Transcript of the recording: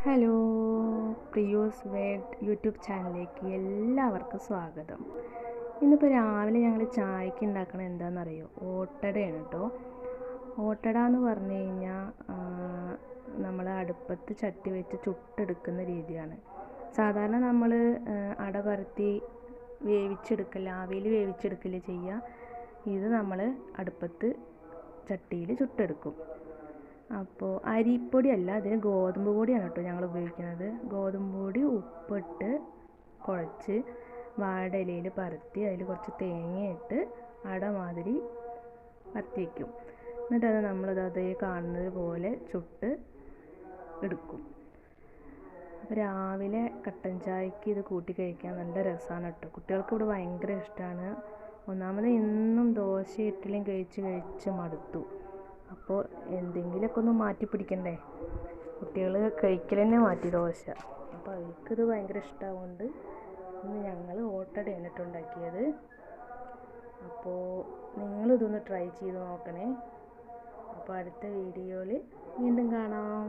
Hello, പ്രിയൂസ് word YouTube ചാനലിലേക്ക് എല്ലാവർക്കും സ്വാഗതം. ഇന്നിപ്പോൾ രാവിലെ ഞങ്ങൾ ചായക്ക് ഉണ്ടാക്കണത് എന്താണെന്നറിയോ? ഓട്ടടയാണ് കേട്ടോ. ഓട്ടട എന്ന് പറഞ്ഞു കഴിഞ്ഞാൽ നമ്മൾ അടുപ്പത്ത് ചട്ടി വെച്ച് ചുട്ടെടുക്കുന്ന രീതിയാണ്. സാധാരണ നമ്മൾ അട പരത്തി വേവിച്ചെടുക്കല്ല, ആവിയിൽ വേവിച്ചെടുക്കല്ലേ ചെയ്യുക. ഇത് നമ്മൾ അടുപ്പത്ത് ചട്ടിയിൽ ചുട്ടെടുക്കും. അപ്പോൾ അരിപ്പൊടി അല്ല, അതിന് ഗോതമ്പ് പൊടിയാണ് കേട്ടോ ഞങ്ങൾ ഉപയോഗിക്കുന്നത്. ഗോതമ്പ് പൊടി ഉപ്പിട്ട് കുഴച്ച് വാഴയിലയിൽ പരത്തി അതിൽ കുറച്ച് തേങ്ങയിട്ട് അട മാതിരി പരത്തി വയ്ക്കും. എന്നിട്ടത് നമ്മളത് അതേ കാണുന്നത് പോലെ ചുട്ട് എടുക്കും. അപ്പോൾ രാവിലെ കട്ടൻ ചായക്ക് ഇത് കൂട്ടി കഴിക്കാൻ നല്ല രസമാണ് കേട്ടോ. കുട്ടികൾക്ക് ഇവിടെ ഭയങ്കര ഇഷ്ടമാണ്. ഒന്നാമത് ഇന്നും ദോശ ഇഡ്ഡലിയും കഴിച്ച് മടുത്തു. അപ്പോൾ എന്തെങ്കിലുമൊക്കെ ഒന്ന് മാറ്റി പിടിക്കണ്ടേ. കുട്ടികൾ കഴിക്കൽ തന്നെ മാറ്റി ദോശ. അപ്പോൾ അവർക്കിത് ഭയങ്കര ഇഷ്ടമാവുകൊണ്ട് ഇന്ന് ഞങ്ങൾ ഓട്ടടയാണ് കേട്ടോ ഉണ്ടാക്കിയത്. അപ്പോൾ നിങ്ങളിതൊന്ന് ട്രൈ ചെയ്ത് നോക്കണേ. അപ്പോൾ അടുത്ത വീഡിയോയിൽ വീണ്ടും കാണാം.